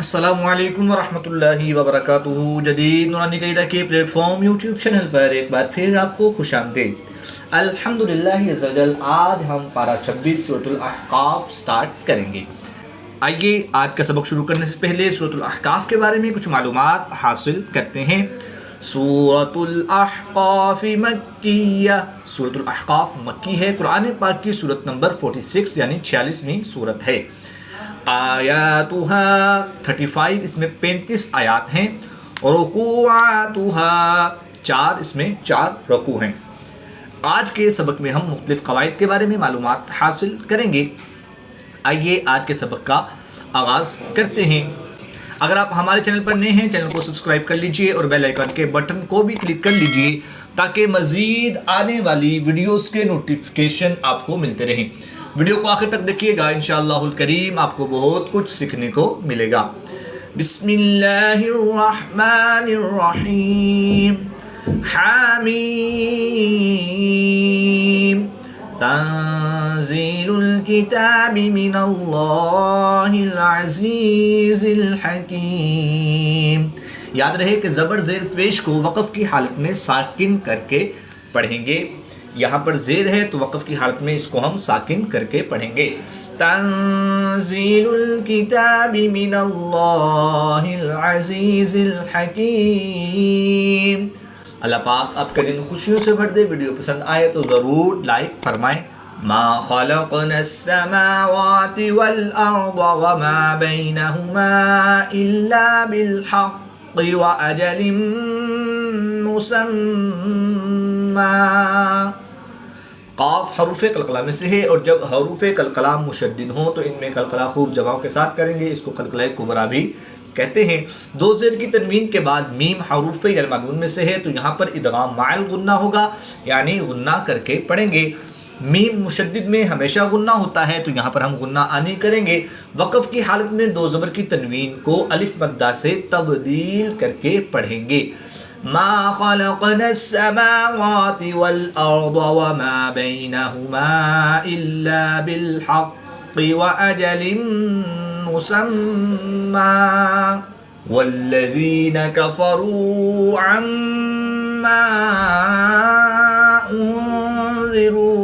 السلام علیکم ورحمۃ اللہ وبرکاتہ۔ جدید نورانی قاعدہ کے پلیٹ فارم یوٹیوب چینل پر ایک بار پھر آپ کو خوش آمدید۔ الحمدللہ عز وجل آج ہم پارہ 26 سورۃ الاحقاف سٹارٹ کریں گے۔ آئیے آج کا سبق شروع کرنے سے پہلے سورۃ الاحقاف کے بارے میں کچھ معلومات حاصل کرتے ہیں۔ سورۃ الاحقاف مکیہ، سورۃ الاحقاف مکی ہے، قرآن پاک کی سورت نمبر 46 یعنی 46ویں سورت ہے۔ آیاتہا 35، اس میں 35 آیات ہیں۔ رکوعاتہا 4، اس میں 4 رکوع ہیں۔ آج کے سبق میں ہم مختلف قواعد کے بارے میں معلومات حاصل کریں گے۔ آئیے آج کے سبق کا آغاز کرتے ہیں۔ اگر آپ ہمارے چینل پر نئے ہیں، چینل کو سبسکرائب کر لیجئے اور بیل آئیکن کے بٹن کو بھی کلک کر لیجئے تاکہ مزید آنے والی ویڈیوز کے نوٹیفیکیشن آپ کو ملتے رہیں۔ ویڈیو کو آخر تک دیکھیے گا، انشاءاللہ الکریم آپ کو بہت کچھ سیکھنے کو ملے گا۔ بسم اللہ الرحمن الرحیم۔ حامیم تنزیل الکتاب من اللہ العزیز الحکیم۔ یاد رہے کہ زبر زیر پیش کو وقف کی حالت میں ساکن کر کے پڑھیں گے۔ یہاں پر زیر ہے تو وقف کی حالت میں اس کو ہم ساکن کر کے پڑھیں گے۔ تنزیل الکتاب من اللہ العزیز الحکیم۔ اللہ پاک آپ کا دن خوشیوں سے بھر دے۔ ویڈیو پسند آئے تو ضرور لائک فرمائیں۔ ما خلقنا السماوات والارض وما بینہما الا بالحق واجل مسمى۔ قاف حروف قلقلہ میں سے ہے، اور جب حروف قلقلہ مشدد ہوں تو ان میں قلقلہ خوب جماؤ کے ساتھ کریں گے، اس کو قلقلہ کبریٰ بھی کہتے ہیں۔ دو زیر کی تنوین کے بعد میم حروف یرملون میں سے ہے تو یہاں پر ادغام مع الغنہ ہوگا، یعنی غنہ کر کے پڑھیں گے۔ میم مشدد میں ہمیشہ غنہ ہوتا ہے تو یہاں پر ہم غنہ آنی کریں گے۔ وقف کی حالت میں دو زبر کی تنوین کو الف مدہ سے تبدیل کر کے پڑھیں گے۔ ما خلقنا السماوات والأرض وما بينهما إلا بالحق وأجل مسمى والذين كفروا عما أنذروا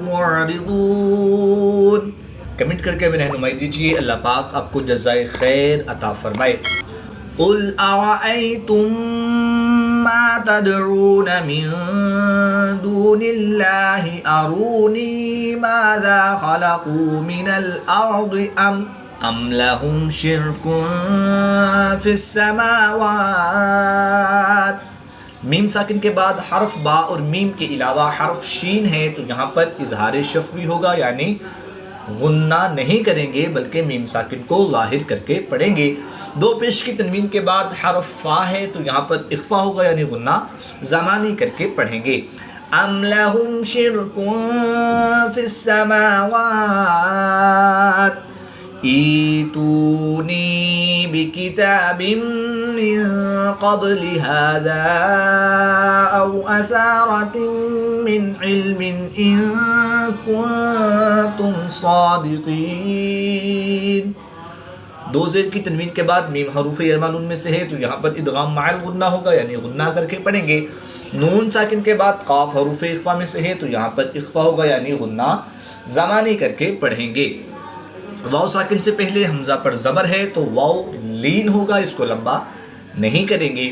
معرضون۔ کمنٹ کر کے ہمیں رہنمائی دیجیے، اللہ پاک آپ کو جزائے خیر عطا فرمائے۔ قل أرأيتم ما تدعون من دون الله أروني ماذا خلقوا من الأرض أم لهم شرك في السماوات۔ میم ساکن کے بعد حرف با اور میم کے علاوہ حرف شین ہے تو یہاں پر اظہار شفوی ہوگا، یعنی غنہ نہیں کریں گے بلکہ میم ساکن کو ظاہر کر کے پڑھیں گے۔ دو پیش کی تنوین کے بعد حرف فا ہے تو یہاں پر اخفا ہوگا، یعنی غنہ زمانی کر کے پڑھیں گے۔ ام لہم شرک فی السماوات ایتونی بکتاب من قبل هذا او اثارت من علم ان کنتم صادقین۔ دو زیر کی تنوین کے بعد میم حروف یرملون میں سے ہے تو یہاں پر ادغام مع الغنہ ہوگا، یعنی غنہ کر کے پڑھیں گے۔ نون ساکن کے بعد قاف حروف اخفا میں سے ہے تو یہاں پر اخفا ہوگا، یعنی غنہ زمانی کر کے پڑھیں گے۔ واو ساکن سے پہلے حمزہ پر زبر ہے تو واو لین ہوگا، اس کو لمبا نہیں کریں گے۔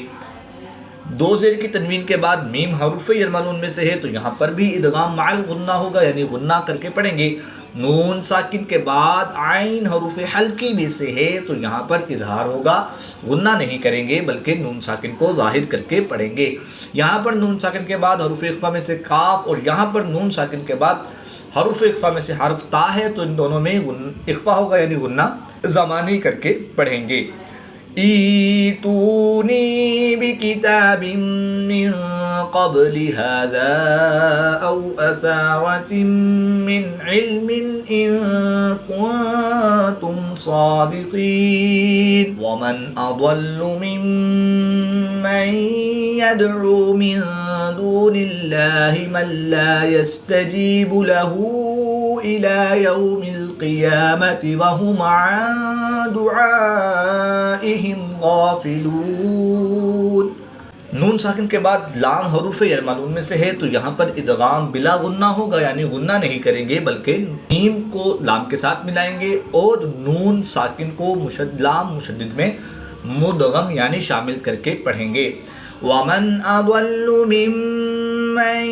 دو زیر کی تنوین کے بعد میم حروف یرملون میں سے ہے تو یہاں پر بھی ادغام مع الغنہ ہوگا، یعنی غنہ کر کے پڑھیں گے۔ نون ساکن کے بعد عین حروف حلقی میں سے ہے تو یہاں پر اظہار ہوگا، غنہ نہیں کریں گے بلکہ نون ساکن کو ظاہر کر کے پڑھیں گے۔ یہاں پر نون ساکن کے بعد حروف اخفا میں سے کاف اور یہاں پر نون ساکن کے بعد حروف اخفا میں سے حرف تا ہے تو ان دونوں میں اخفا ہوگا، یعنی غنہ زمانی کر کے پڑھیں گے۔ ایتونی بکتاب من قبل هذا او اثارت من علم ان کنتم صادقین ومن اضل ممن يدعو من دون الله من لا يستجيب له إلى يوم القيامة القيامة وهم عن دعائهم غافلون۔ نون ساکن کے بعد لام حروف یلملون میں سے ہے، تو یہاں پر ادغام بلا غنہ ہوگا، یعنی غنہ نہیں کریں گے بلکہ میم کو لام کے ساتھ ملائیں گے اور نون ساکن کو لام مشدد میں مدغم یعنی شامل کر کے پڑھیں گے۔ وَمَنْ أَضَلُّ مِمَّنْ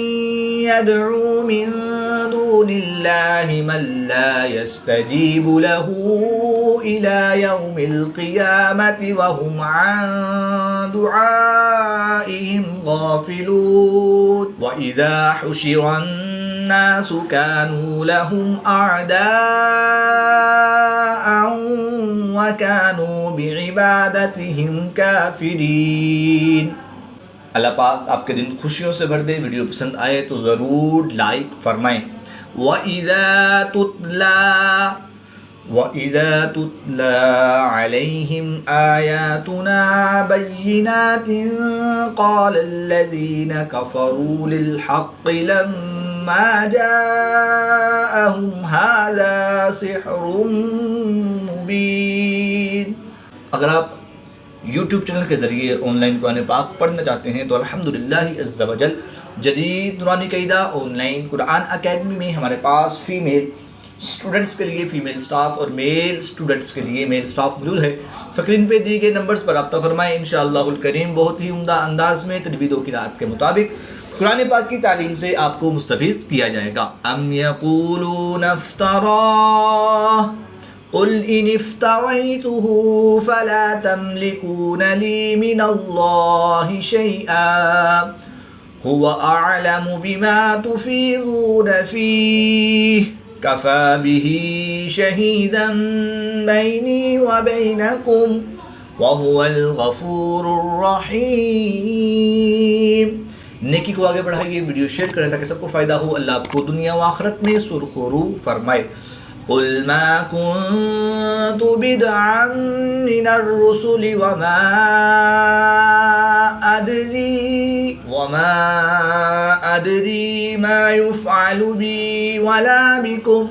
يَدْعُو مِن دُونِ اللَّهِ مَن لَّا يَسْتَجِيبُ لَهُ إِلَى يَوْمِ الْقِيَامَةِ وَهُمْ عَن دُعَائِهِمْ غَافِلُونَ وَإِذَا حُشِرَ النَّاسُ كَانُوا لَهُمْ أَعْدَاءً وَكَانُوا بِعِبَادَتِهِمْ كَافِرِينَ۔ اللہ پاک آپ کے دن خوشیوں سے بھر دے۔ ویڈیو پسند آئے تو ضرور لائک فرمائیں۔ وَإِذَا تُتْلَى عَلَيْهِمْ آيَاتُنَا بَيِّنَاتٍ قَالَ الَّذِينَ كَفَرُوا لِلْحَقِّ لَمَّا جَاءَهُمْ هَذَا سِحْرٌ مُبِينٌ۔ اگر آپ یوٹیوب چینل کے ذریعے آن لائن قرآن پاک پڑھنا چاہتے ہیں تو الحمدللہ عز و جل جدید نورانی قاعدہ آن لائن قرآن اکیڈمی میں ہمارے پاس فیمیل اسٹوڈنٹس کے لیے فیمیل سٹاف اور میل اسٹوڈنٹس کے لیے میل سٹاف موجود ہے۔ اسکرین پہ دیے گئے نمبرز پر رابطہ فرمائیں، انشاءاللہ الکریم بہت ہی عمدہ انداز میں تجوید و قراءت کے مطابق قرآن پاک کی تعلیم سے آپ کو مستفید کیا جائے گا۔ ام یقولون افتراہ قل ان افتریته فلا تملكون لي من الله شيئا هو اعلم بما تفيضون فيه كفى به شهيدا بيني وبينكم وهو الغفور الرحيم۔ نیکی کو آگے بڑھائیے، ویڈیو شیئر کریں تاکہ سب کو فائدہ ہو، اللہ آپ کو دنیا و آخرت میں سرخرو فرمائے۔ قل ما كنت بدعا من الرسل وما أدري ما يفعل بي ولا بكم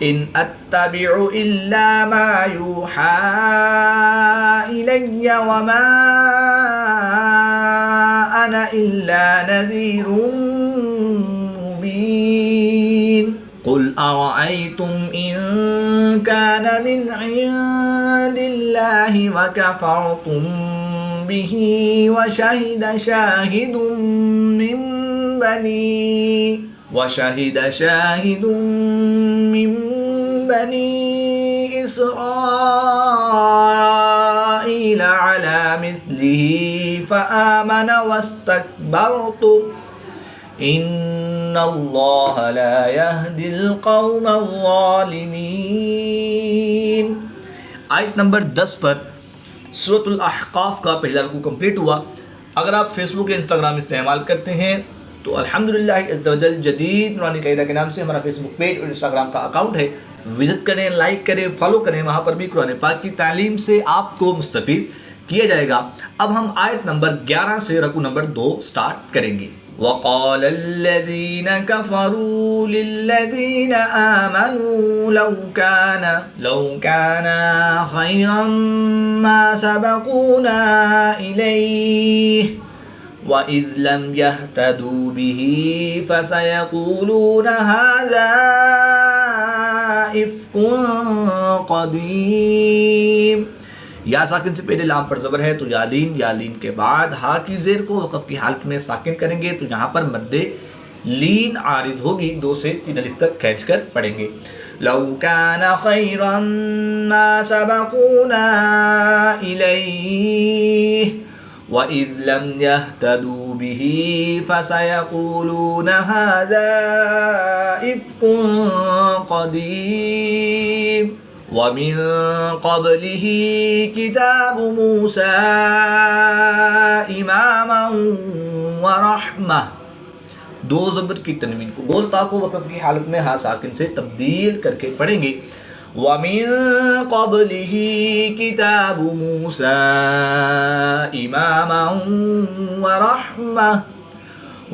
إن أتبع إلا ما يوحى إلي وما أنا إلا نذير مبين۔ قل أرأيتم إن كان من عند الله وكفرتم به وشهد شاهد من بني إسرائيل على مثله فآمن واستكبرتم ان اللہ لا یہدی القوم الظالمین۔ آیت نمبر 10 پر سورۃ الاحقاف کا پہلا رکوع کمپلیٹ ہوا۔ اگر آپ فیس بک یا انسٹاگرام استعمال کرتے ہیں تو الحمدللہ عز و جل جدید نورانی قاعدہ کے نام سے ہمارا فیس بک پیج اور انسٹاگرام کا اکاؤنٹ ہے، وزٹ کریں، لائک کریں، فالو کریں، وہاں پر بھی قرآن پاک کی تعلیم سے آپ کو مستفید کیا جائے گا۔ اب ہم آیت نمبر 11 سے رکوع نمبر 2 سٹارٹ کریں گے۔ وقال الذين كفروا للذين آمنوا لو كان خيرا ما سبقونا إليه وإذ لم يهتدوا به فسيقولون هذا إفك قديم۔ یا ساکن سے پہلے لام پر زبر ہے تو یالین کے بعد ہا کی زیر کو وقف کی حالت میں ساکن کریں گے، تو یہاں پر مد لین عارض ہوگی، 2 سے 3 الف تک کھینچ کر پڑھیں گے۔ لو كان خيرا ما سبقونا إليه وإذ لم يهتدوا به فسيقولون هذا إفك قديم۔ ومن قبله كتاب موسى إماما ورحمة، 2 زبر کی تنوین کو گول تا کو وقف کی حالت میں ہا ساکن سے تبدیل کر کے پڑھیں گے۔ ومن قبله كتاب موسى إماما ورحمة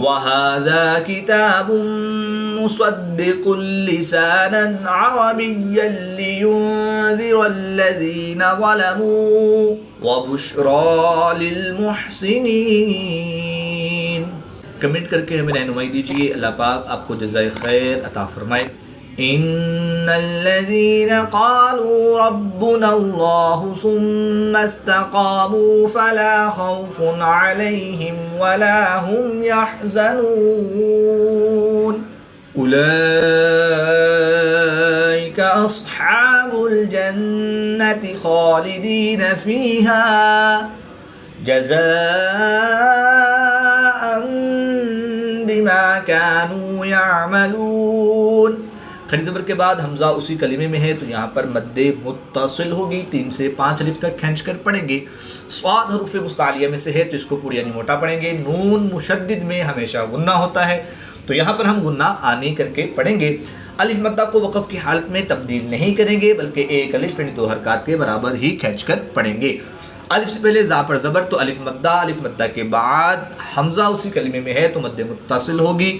وَهَذَا كِتَابٌ مُصَدِّقٌ لِسَانًا عَرَبِيًّا لِيُنذِرَ الَّذِينَ ظَلَمُوا وَبُشْرَى لِلْمُحْسِنِينَ۔ کمنٹ کر کے ہمیں رہنمائی دیجیے، اللہ پاک آپ کو جزائے خیر عطا فرمائے۔ ان الذين قالوا ربنا الله ثم استقاموا فلا خوف عليهم ولا هم يحزنون اولئك اصحاب الجنة خالدين فيها جزاء بما كانوا يعملون۔ کھڑی زبر کے بعد حمزہ اسی کلمے میں ہے تو یہاں پر مد متصل ہوگی، 3 سے 5 الف تک کھینچ کر پڑھیں گے۔ صاد حروف مستعلیہ میں سے ہے تو اس کو پورا یعنی موٹا پڑھیں گے۔ نون مشدد میں ہمیشہ غنہ ہوتا ہے تو یہاں پر ہم غنہ آنے کر کے پڑھیں گے۔ الف مدہ کو وقف کی حالت میں تبدیل نہیں کریں گے بلکہ ایک الف یعنی 2 حرکات کے برابر ہی کھینچ کر پڑھیں گے۔ الف سے پہلے زا پر زبر تو الف مدہ کے بعد حمزہ اسی کلمے میں ہے تو مد متصل ہوگی،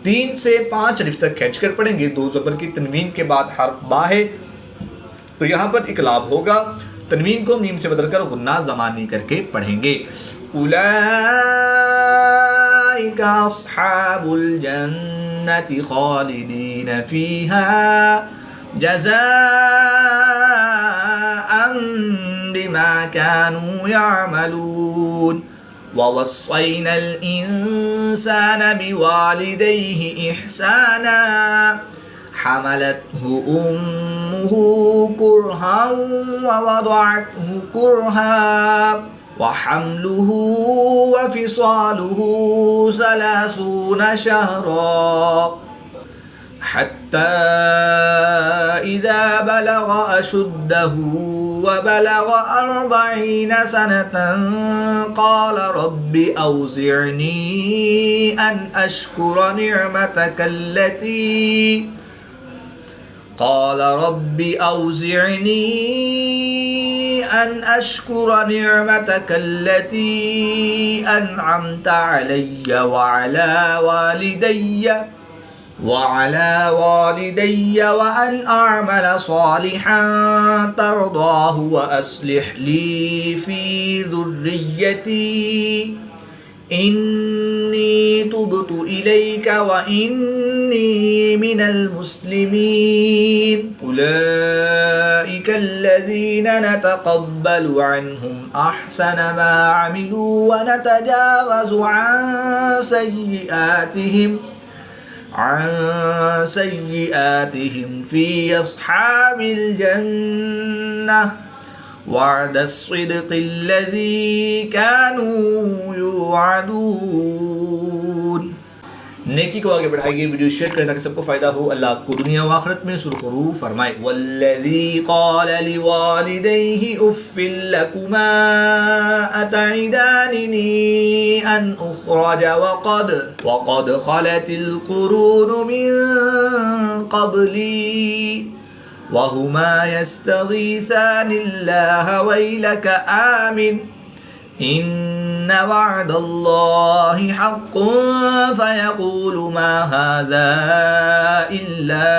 3 سے 5 الف تک کھینچ کر پڑھیں گے۔ 2 زبر کی تنوین کے بعد حرف با ہے تو یہاں پر اقلاب ہوگا، تنوین کو میم سے بدل کر غنہ زمانی کر کے پڑھیں گے۔ اولئک اصحاب الجنة خالدین فیہا جزاء بما كانوا يعملون۔ وَوَصَّيْنَا الْإِنسَانَ بِوَالِدَيْهِ إِحْسَانًا حَمَلَتْهُ أُمُّهُ كُرْهًا وَوَضَعَتْهُ كُرْهًا وَحَمْلُهُ وَفِصَالُهُ 30 شهرا حتى إذا بلغ أشده وبلغ 40 سنة قال رب أوزعني أن أشكر نعمتك التي أنعمت علي وعلى والدي وأن أعمل صالحا ترضاه وأصلح لي في ذريتي إني تبت إليك وإني من المسلمين أولئك الذين نتقبل عنهم أحسن ما عملوا ونتجاوز عن سيئاتهم في أصحاب الجنة وعد الصدق الذي كانوا يوعدون۔ نیکی کو آگے بڑھائیے، ویڈیو شیئر کریں تاکہ سب کو فائدہ ہو، اللہ آپ کو دنیا و آخرت میں سرخرو فرمائے۔ والذی قال لوالدیہ اف لکما اتعداننی ان اخرج وقد خلت القرون من قبلی وهما يستغيثان الله ويلك آمن إن وعد الله حق فيقول ما هذا إلا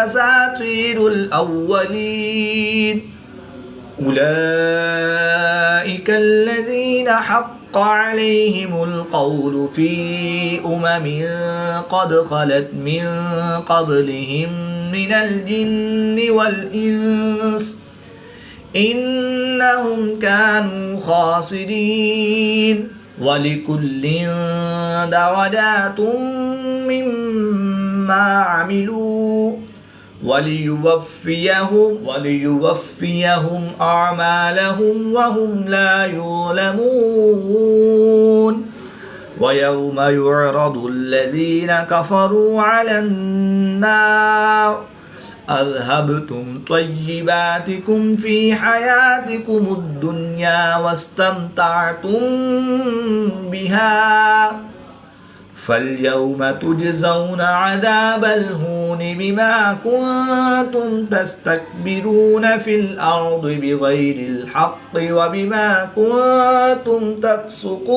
أساطير الأولين أولئك الذين حق عليهم القول في قد خلت من قبلهم من الجن والإنس إنهم كانوا خاسرين ولكل درجات مما عملوا وليوفيهم أعمالهم وهم لا يظلمون ويوم يعرض الذين كفروا على النار أذهبتم طيباتكم في حياتكم الدنيا واستمتعتم بها فاليوم تجزون عذاب الهون بما كنتم تستكبرون في الأرض بغير الحق وبما كنتم تفسقون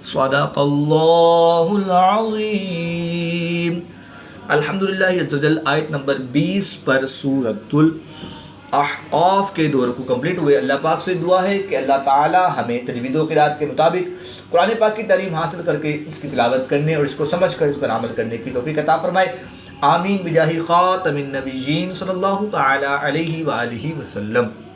صدق اللہ العظیم۔ الحمدللہ عز و جل آیت نمبر 20 پر سورۃ الاحقاف کے دو رکوع کمپلیٹ ہوئے۔ اللہ پاک سے دعا ہے کہ اللہ تعالی ہمیں تجوید و قرات کے مطابق قرآن پاک کی تعلیم حاصل کر کے اس کی تلاوت کرنے اور اس کو سمجھ کر اس پر عمل کرنے کی توفیق عطا فرمائے، آمین بجاہ خاتم النبیین صلی اللہ تعالی علیہ وآلہ وسلم۔